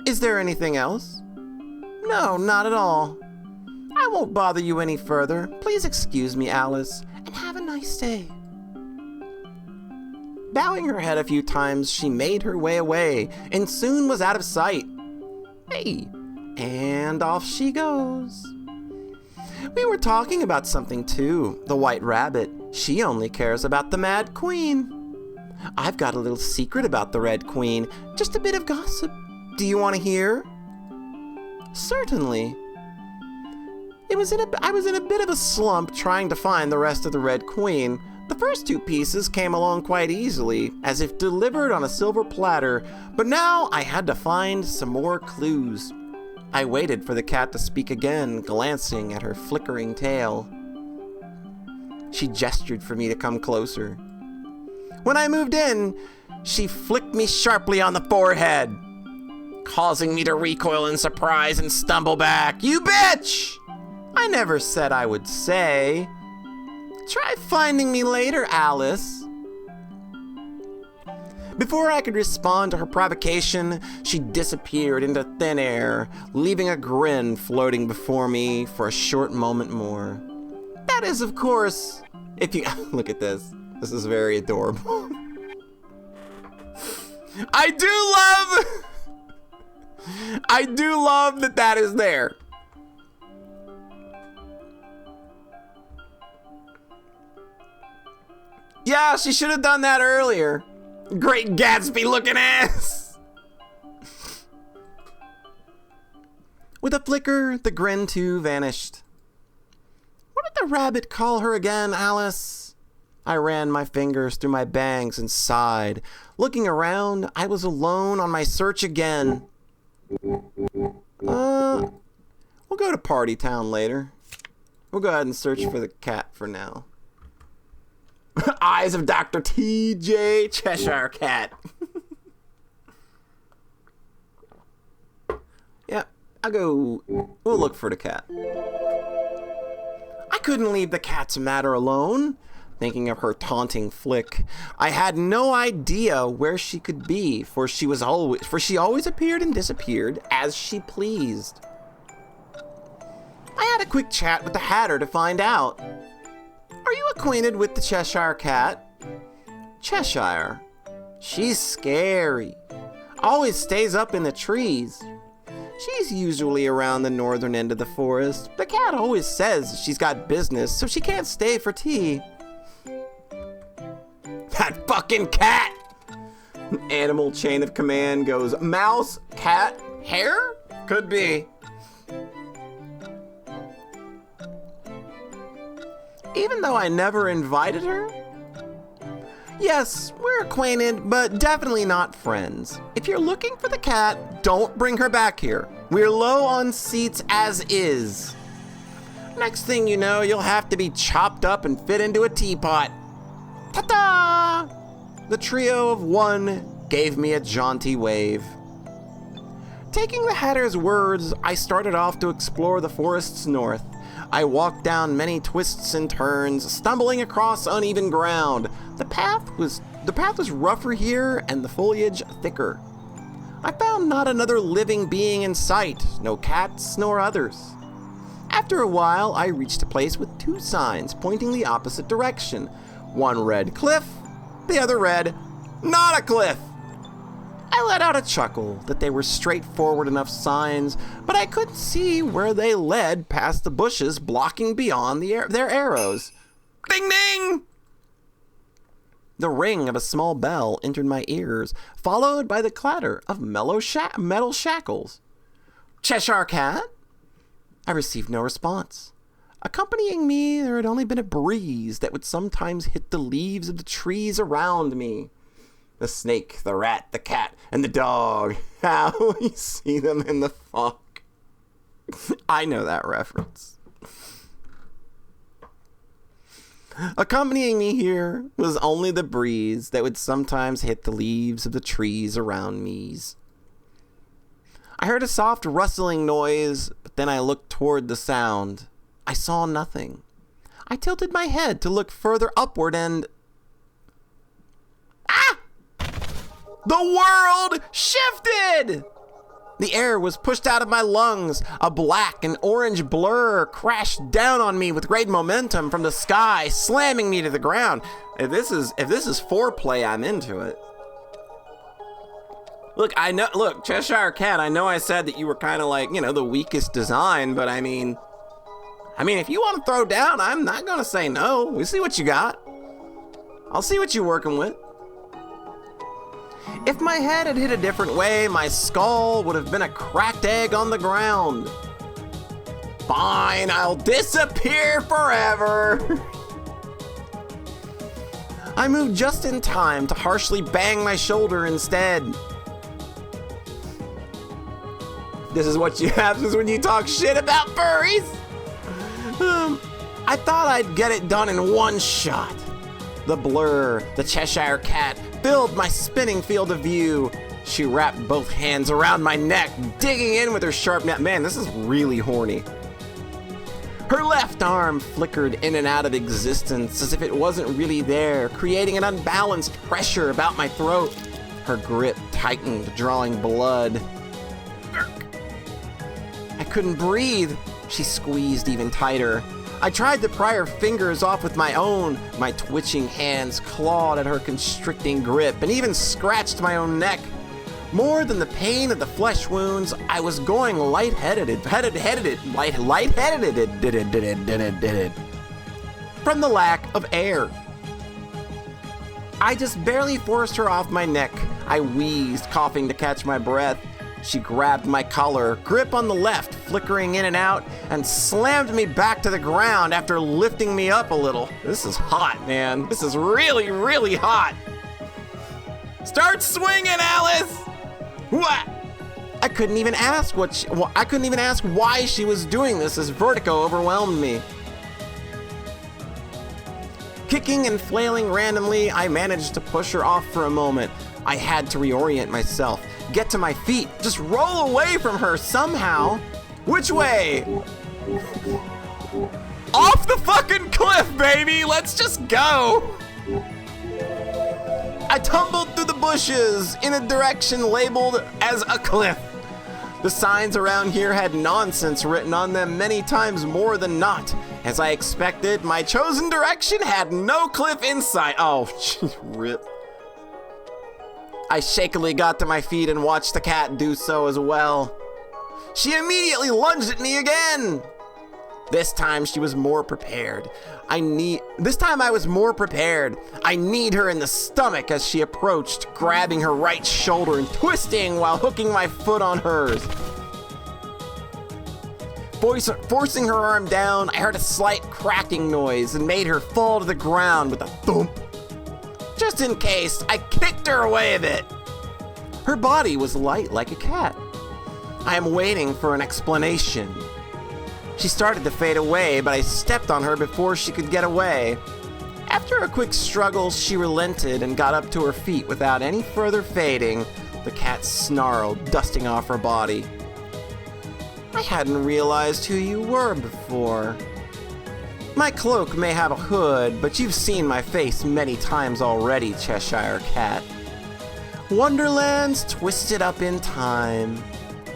Is there anything else? No, not at all. I won't bother you any further. Please excuse me, Alice, and have a nice day. Bowing her head a few times, she made her way away, and soon was out of sight. Hey, and off she goes. We were talking about something too, the White Rabbit. She only cares about the Mad Queen. I've got a little secret about the Red Queen, just a bit of gossip. Do you want to hear? Certainly. I was in a bit of a slump trying to find the rest of the Red Queen. The first two pieces came along quite easily, as if delivered on a silver platter, but now I had to find some more clues. I waited for the cat to speak again, glancing at her flickering tail. She gestured for me to come closer. When I moved in, she flicked me sharply on the forehead, causing me to recoil in surprise and stumble back. You bitch! I never said I would say. Try finding me later, Alice. Before I could respond to her provocation, she disappeared into thin air, leaving a grin floating before me for a short moment more. That is, of course, if you look at this. This is very adorable. I do love that is there. Yeah, she should have done that earlier. Great Gatsby looking ass! With a flicker, the grin too vanished. What did the rabbit call her again, Alice? I ran my fingers through my bangs and sighed. Looking around, I was alone on my search again. We'll go to Party Town later. We'll go ahead and search for the cat for now. Eyes of Dr. T.J. Cheshire Cat. We'll look for the cat. I couldn't leave the cat's matter alone. Thinking of her taunting flick, I had no idea where she could be, for she always appeared and disappeared as she pleased. I had a quick chat with the Hatter to find out. Are you acquainted with the Cheshire Cat? Cheshire. She's scary. Always stays up in the trees. She's usually around the northern end of the forest. The cat always says she's got business, so she can't stay for tea. That fucking cat! Animal chain of command goes mouse, cat, hare? Could be. Even though I never invited her? Yes, we're acquainted, but definitely not friends. If you're looking for the cat, don't bring her back here. We're low on seats as is. Next thing you know, you'll have to be chopped up and fit into a teapot. Ta-da! The trio of one gave me a jaunty wave. Taking the Hatter's words, I started off to explore the forest's north. I walked down many twists and turns, stumbling across uneven ground. The path was rougher here and the foliage thicker. I found not another living being in sight, no cats nor others. After a while, I reached a place with two signs pointing the opposite direction. One read cliff, the other read not a cliff. I let out a chuckle that they were straightforward enough signs, but I couldn't see where they led past the bushes blocking beyond their arrows. Ding ding! The ring of a small bell entered my ears, followed by the clatter of metal shackles. Cheshire Cat? I received no response. Accompanying me, there had only been a breeze that would sometimes hit the leaves of the trees around me. The snake, the rat, the cat, and the dog. How we see them in the fog. I know that reference. Accompanying me here was only the breeze that would sometimes hit the leaves of the trees around me. I heard a soft rustling noise, but then I looked toward the sound. I saw nothing. I tilted my head to look further upward and... Ah! The world shifted! The air was pushed out of my lungs. A black and orange blur crashed down on me with great momentum from the sky, slamming me to the ground. If this is foreplay, I'm into it. Look, Cheshire Cat, I know I said that you were kind of like, the weakest design, but I mean, if you want to throw down, I'm not going to say no. We see what you got. I'll see what you're working with. If my head had hit a different way, my skull would have been a cracked egg on the ground. Fine, I'll disappear forever. I moved just in time to harshly bang my shoulder instead. This is what you have when you talk shit about furries. I thought I'd get it done in one shot. The blur, the Cheshire Cat, filled my spinning field of view. She wrapped both hands around my neck, digging in with her sharp net. Man, this is really horny. Her left arm flickered in and out of existence as if it wasn't really there, creating an unbalanced pressure about my throat. Her grip tightened, drawing blood. I couldn't breathe. She squeezed even tighter. I tried to pry her fingers off with my own. My twitching hands clawed at her constricting grip and even scratched my own neck. More than the pain of the flesh wounds, I was going lightheaded from the lack of air. I just barely forced her off my neck. I wheezed, coughing to catch my breath. She grabbed my collar, grip on the left, flickering in and out, and slammed me back to the ground after lifting me up a little. This is hot, man. This is really, really hot. Start swinging, Alice! What? I couldn't even ask why she was doing this as vertigo overwhelmed me. Kicking and flailing randomly, I managed to push her off for a moment. I had to reorient myself. get to my feet, just roll away from her somehow. Which way? Off the fucking cliff, baby! Let's just go! I tumbled through the bushes in a direction labeled as a cliff. The signs around here had nonsense written on them many times more than not. As I expected, my chosen direction had no cliff in sight. Oh, rip. I shakily got to my feet and watched the cat do so as well. She immediately lunged at me again. This time she was more prepared. This time I was more prepared. I kneed her in the stomach as she approached, grabbing her right shoulder and twisting while hooking my foot on hers. Forcing her arm down, I heard a slight cracking noise and made her fall to the ground with a thump. Just in case, I kicked her away a bit. Her body was light like a cat. I am waiting for an explanation. She started to fade away, but I stepped on her before she could get away. After a quick struggle, she relented and got up to her feet without any further fading. The cat snarled, dusting off her body. I hadn't realized who you were before. My cloak may have a hood, but you've seen my face many times already, Cheshire Cat. Wonderland's twisted up in time.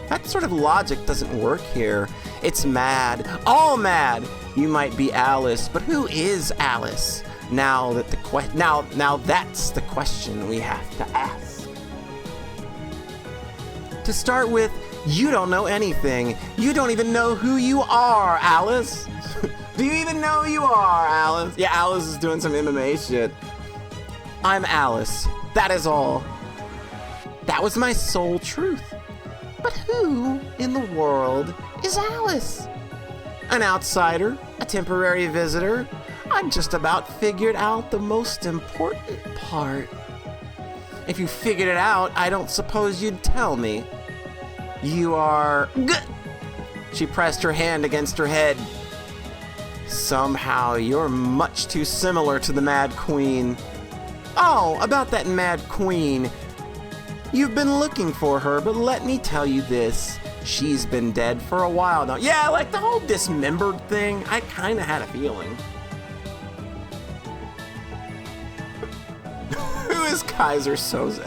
That sort of logic doesn't work here. It's mad, all mad. You might be Alice, but who is Alice? Now that's the question we have to ask. To start with, you don't know anything. You don't even know who you are, Alice. Do you even know who you are, Alice? Yeah, Alice is doing some MMA shit. I'm Alice. That is all. That was my sole truth. But who in the world is Alice? An outsider, a temporary visitor. I've just about figured out the most important part. If you figured it out, I don't suppose you'd tell me. You are... She pressed her hand against her head. Somehow you're much too similar to the Mad Queen. Oh, about that Mad Queen. You've been looking for her, but let me tell you this. She's been dead for a while now. Yeah, like the whole dismembered thing, I kind of had a feeling. Who is Kaiser Soze?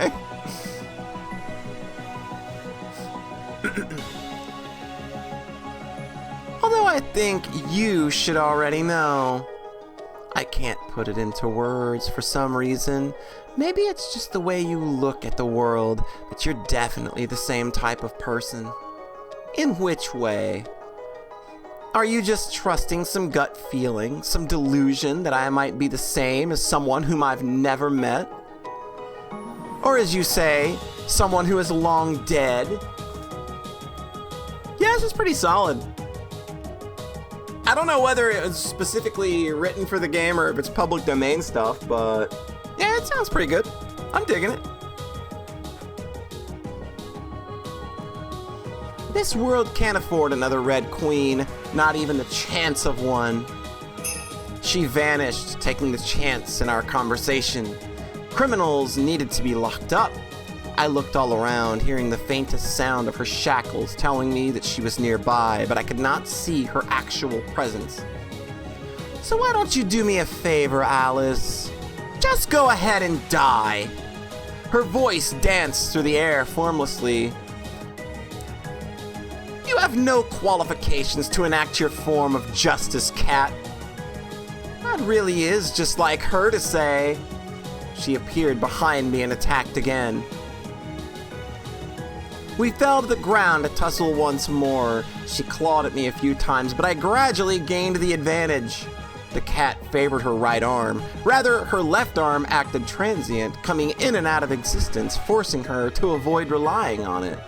Although I think you should already know. I can't put it into words for some reason. Maybe it's just the way you look at the world, but you're definitely the same type of person. In which way? Are you just trusting some gut feeling, some delusion that I might be the same as someone whom I've never met? Or as you say, someone who is long dead? Yeah, this is pretty solid. I don't know whether it was specifically written for the game or if it's public domain stuff, but yeah, it sounds pretty good. I'm digging it. This world can't afford another Red Queen, not even the chance of one. She vanished, taking the chance in our conversation. Criminals needed to be locked up. I looked all around, hearing the faintest sound of her shackles telling me that she was nearby, but I could not see her actual presence. So why don't you do me a favor, Alice? Just go ahead and die. Her voice danced through the air formlessly. You have no qualifications to enact your form of justice, Cat. That really is just like her to say. She appeared behind me and attacked again. We fell to the ground to tussle once more. She clawed at me a few times, but I gradually gained the advantage. The cat favored her right arm. Rather, her left arm acted transient, coming in and out of existence, forcing her to avoid relying on it.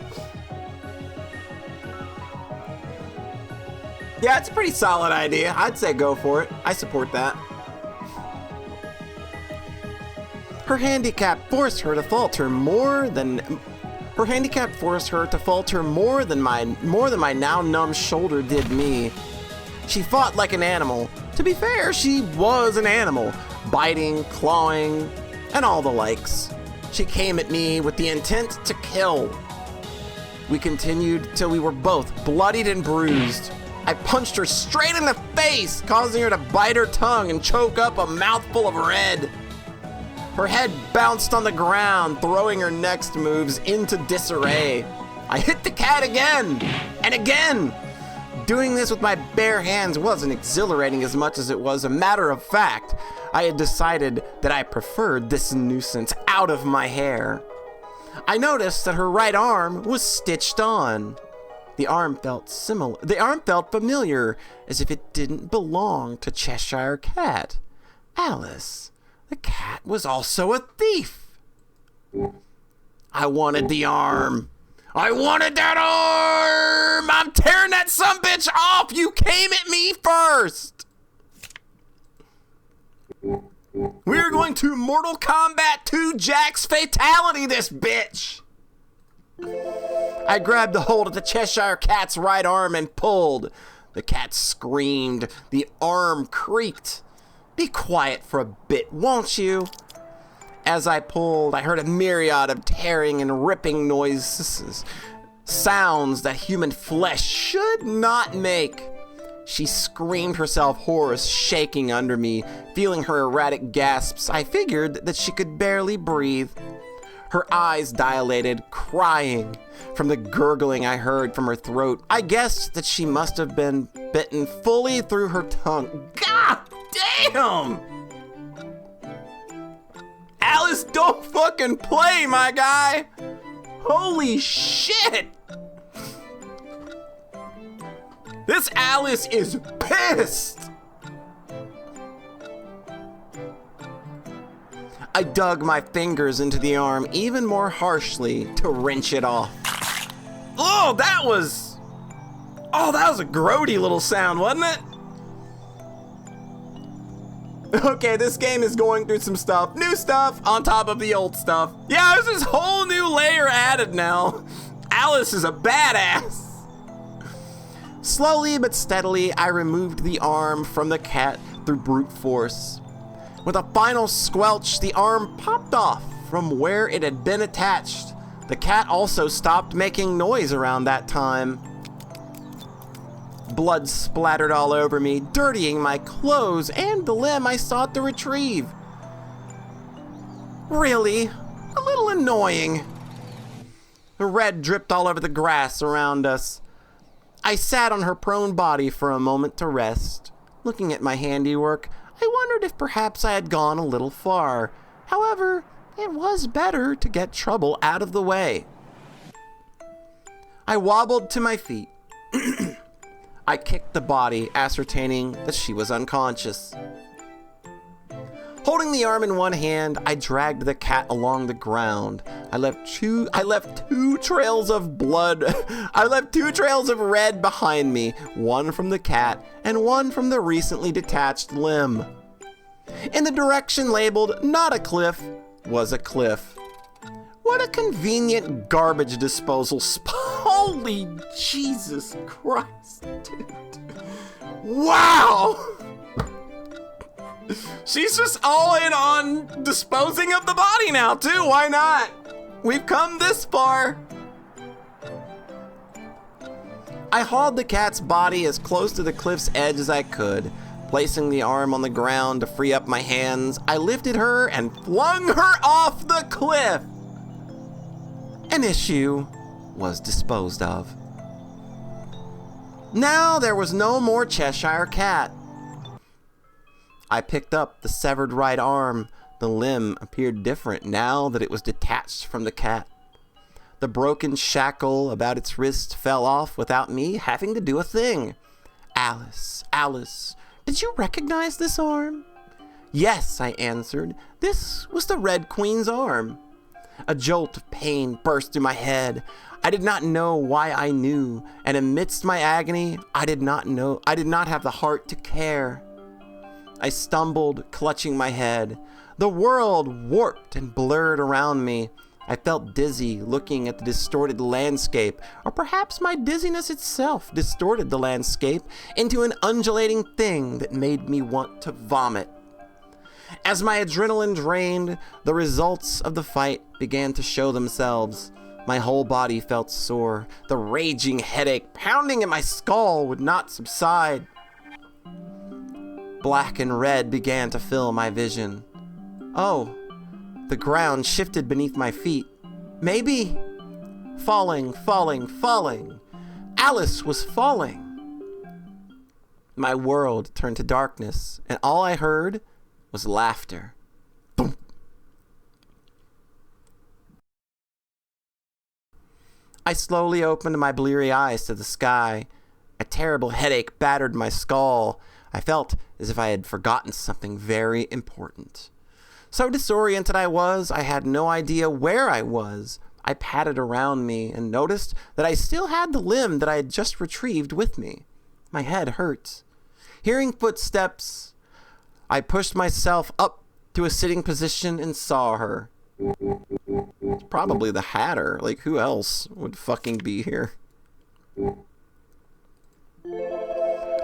Yeah, it's a pretty solid idea. I'd say go for it. I support that. Her handicap forced her to falter more than my now numb shoulder did me. She fought like an animal. To be fair, she was an animal, biting, clawing, and all the likes. She came at me with the intent to kill. We continued till we were both bloodied and bruised. I punched her straight in the face, causing her to bite her tongue and choke up a mouthful of red. Her head bounced on the ground, throwing her next moves into disarray. I hit the cat again and again. Doing this with my bare hands wasn't exhilarating as much as it was a matter of fact. I had decided that I preferred this nuisance out of my hair. I noticed that her right arm was stitched on. The arm felt familiar, as if it didn't belong to Cheshire Cat. Alice, the cat, was also a thief. I wanted the arm. I wanted that arm! I'm tearing that sumbitch off! You came at me first! We're going to Mortal Kombat 2 Jax Fatality this bitch! I grabbed a hold of the Cheshire Cat's right arm and pulled. The cat screamed. The arm creaked. Be quiet for a bit, won't you? As I pulled, I heard a myriad of tearing and ripping noises, sounds that human flesh should not make. She screamed herself hoarse, shaking under me. Feeling her erratic gasps, I figured that she could barely breathe. Her eyes dilated, crying. From the gurgling I heard from her throat, I guessed that she must have been bitten fully through her tongue. God damn! Alice, don't fucking play, my guy! Holy shit! This Alice is pissed! I dug my fingers into the arm even more harshly to wrench it off. Oh, that was a grody little sound, wasn't it? Okay, this game is going through some stuff. New stuff on top of the old stuff. Yeah, there's this whole new layer added now. Alice is a badass. Slowly but steadily, I removed the arm from the cat through brute force. With a final squelch, the arm popped off from where it had been attached. The cat also stopped making noise around that time. Blood splattered all over me, dirtying my clothes and the limb I sought to retrieve. Really, a little annoying. The red dripped all over the grass around us. I sat on her prone body for a moment to rest. Looking at my handiwork, I wondered if perhaps I had gone a little far. However, it was better to get trouble out of the way. I wobbled to my feet. I kicked the body, ascertaining that she was unconscious. Holding the arm in one hand, I dragged the cat along the ground. I left two trails of blood. I left 2 trails of red behind me, one from the cat and one from the recently detached limb. In the direction labeled not a cliff was a cliff. What a convenient garbage disposal spot. Holy Jesus Christ, dude. Wow! She's just all in on disposing of the body now, too. Why not? We've come this far. I hauled the cat's body as close to the cliff's edge as I could. Placing the arm on the ground to free up my hands, I lifted her and flung her off the cliff. An issue was disposed of. Now there was no more Cheshire Cat. I picked up the severed right arm. The limb appeared different now that it was detached from the cat. The broken shackle about its wrist fell off without me having to do a thing. Alice, did you recognize this arm? Yes, I answered. This was the Red Queen's arm. A jolt of pain burst through my head. I did not know why I knew, and amidst my agony, I did not have the heart to care. I stumbled, clutching my head. The world warped and blurred around me. I felt dizzy, looking at the distorted landscape, or perhaps my dizziness itself distorted the landscape into an undulating thing that made me want to vomit. As my adrenaline drained, the results of the fight began to show themselves. My whole body felt sore. The raging headache pounding in my skull would not subside. Black and red began to fill my vision. Oh, the ground shifted beneath my feet. Maybe. Falling, falling, falling. Alice was falling. My world turned to darkness, and all I heard was laughter. Boom. I slowly opened my bleary eyes to the sky. A terrible headache battered my skull. I felt as if I had forgotten something very important. So disoriented I had no idea where I was. I patted around me and noticed that I still had the limb that I had just retrieved with me. My head hurt. Hearing footsteps, I pushed myself up to a sitting position and saw her. It's probably the Hatter. Like, who else would fucking be here?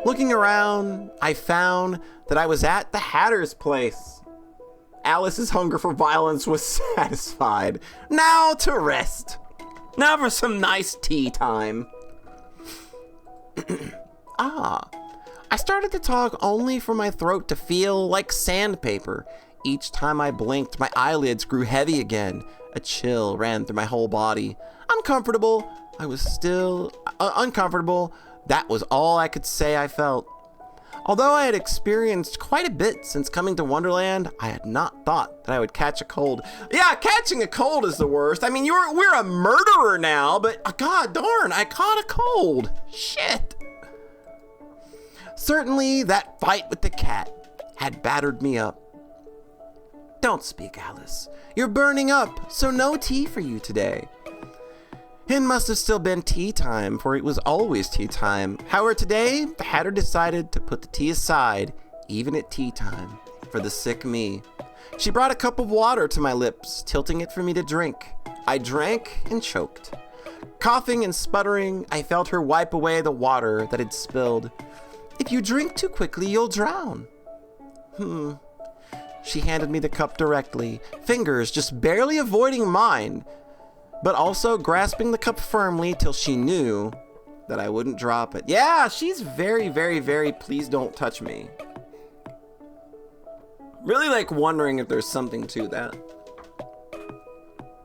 Looking around, I found that I was at the Hatter's place. Alice's hunger for violence was satisfied. Now to rest. Now for some nice tea time. I started to talk only for my throat to feel like sandpaper. Each time I blinked, my eyelids grew heavy again. A chill ran through my whole body. Uncomfortable. I was still uncomfortable. That was all I could say I felt. Although I had experienced quite a bit since coming to Wonderland, I had not thought that I would catch a cold. Yeah, catching a cold is the worst. I mean, we're a murderer now, but god darn, I caught a cold. Shit. Certainly, that fight with the cat had battered me up. Don't speak, Alice. You're burning up, so no tea for you today. It must have still been tea time, for it was always tea time. However, today, the Hatter decided to put the tea aside, even at tea time, for the sick me. She brought a cup of water to my lips, tilting it for me to drink. I drank and choked. Coughing and sputtering, I felt her wipe away the water that had spilled. If you drink too quickly, you'll drown. She handed me the cup directly, fingers just barely avoiding mine, but also grasping the cup firmly till she knew that I wouldn't drop it. Yeah, she's very, very, very please don't touch me. Really like wondering if there's something to that.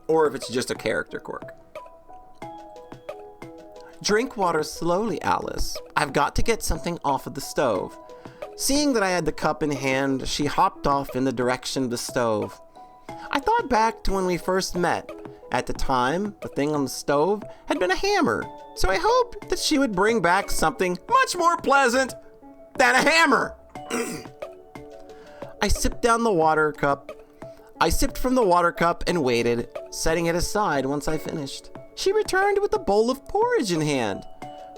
Or if it's just a character quirk. Drink water slowly, Alice. I've got to get something off of the stove. Seeing that I had the cup in hand, she hopped off in the direction of the stove. I thought back to when we first met. At the time, the thing on the stove had been a hammer, so I hoped that she would bring back something much more pleasant than a hammer. I sipped from the water cup and waited, setting it aside once I finished. She returned with a bowl of porridge in hand.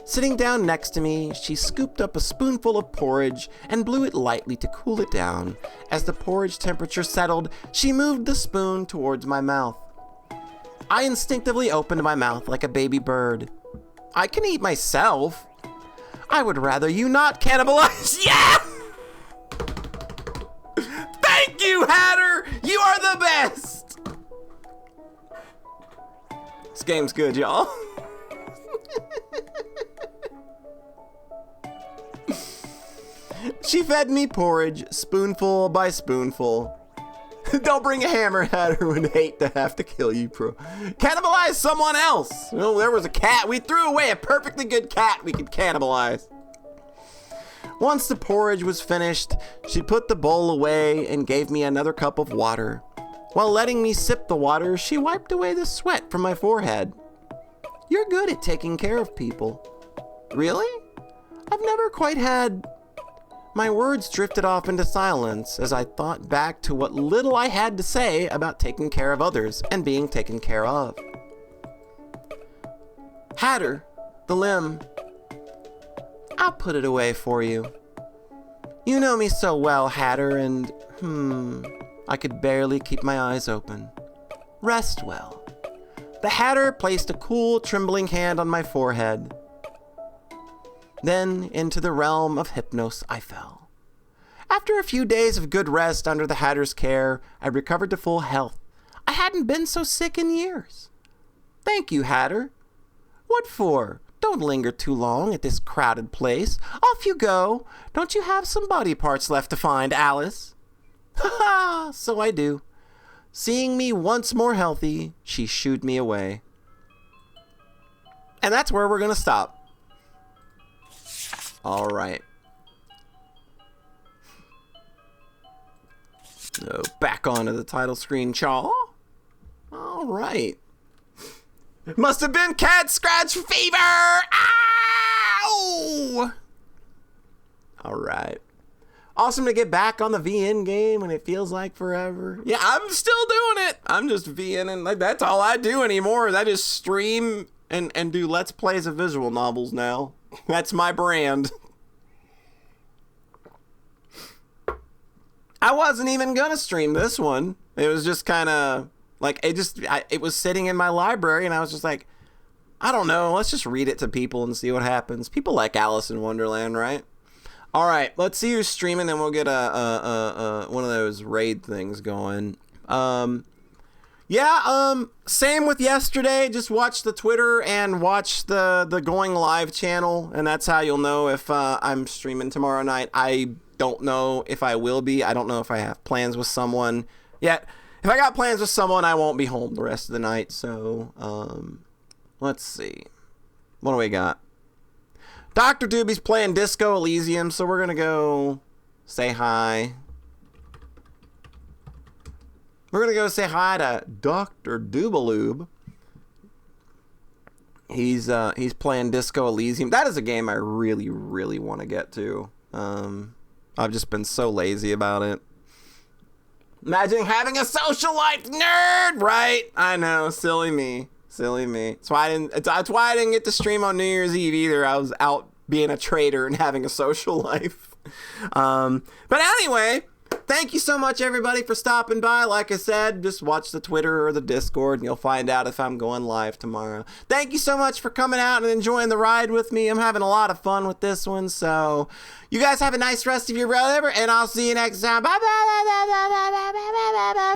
Sitting down next to me, she scooped up a spoonful of porridge and blew it lightly to cool it down. As the porridge temperature settled, she moved the spoon towards my mouth. I instinctively opened my mouth like a baby bird. I can eat myself. I would rather you not cannibalize. Yeah! Thank you, Hatter! You are the best! This game's good, y'all. She fed me porridge, spoonful by spoonful. Don't bring a hammer, Hatter would hate to have to kill you, bro. Cannibalize someone else. Well, there was a cat. We threw away a perfectly good cat we could cannibalize. Once the porridge was finished, she put the bowl away and gave me another cup of water. While letting me sip the water, she wiped away the sweat from my forehead. You're good at taking care of people. Really? I've never quite had... My words drifted off into silence as I thought back to what little I had to say about taking care of others and being taken care of. Hatter, the limb. I'll put it away for you. You know me so well, Hatter, and I could barely keep my eyes open. Rest well. The Hatter placed a cool, trembling hand on my forehead. Then into the realm of hypnos I fell. After a few days of good rest under the Hatter's care, I recovered to full health. I hadn't been so sick in years. Thank you, Hatter. What for? Don't linger too long at this crowded place. Off you go. Don't you have some body parts left to find, Alice? Ha ha, so I do. Seeing me once more healthy, she shooed me away. And that's where we're going to stop. All right. So back onto the title screen, Chaw. All right. Must have been cat scratch fever. Ow! All right. Awesome to get back on the VN game when it feels like forever. Yeah, I'm still doing it. I'm just VNing. Like, that's all I do anymore. I just stream and do Let's Plays of visual novels now. That's my brand. I wasn't even gonna stream this one. It was just kind of like, it was sitting in my library, and I was just like, I don't know, let's just read it to people and see what happens. People like Alice in Wonderland, right? All right, let's see who's streaming, then we'll get a one of those raid things going. Same with yesterday. Just watch the Twitter and watch the Going Live channel, and that's how you'll know if I'm streaming tomorrow night. I don't know if I will be. I don't know if I have plans with someone yet. If I got plans with someone, I won't be home the rest of the night. So, let's see. What do we got? Dr. Doobie's playing Disco Elysium, so we're going to go say hi. We're going to go say hi to Dr. Doobaloob. He's playing Disco Elysium. That is a game I really, really want to get to. I've just been so lazy about it. Imagine having a social life, nerd! Right? I know, silly me. Silly me. That's why I didn't get to stream on New Year's Eve either. I was out being a traitor and having a social life. But anyway, thank you so much, everybody, for stopping by. Like I said, just watch the Twitter or the Discord, and you'll find out if I'm going live tomorrow. Thank you so much for coming out and enjoying the ride with me. I'm having a lot of fun with this one, so you guys have a nice rest of your whatever, and I'll see you next time. Bye-bye.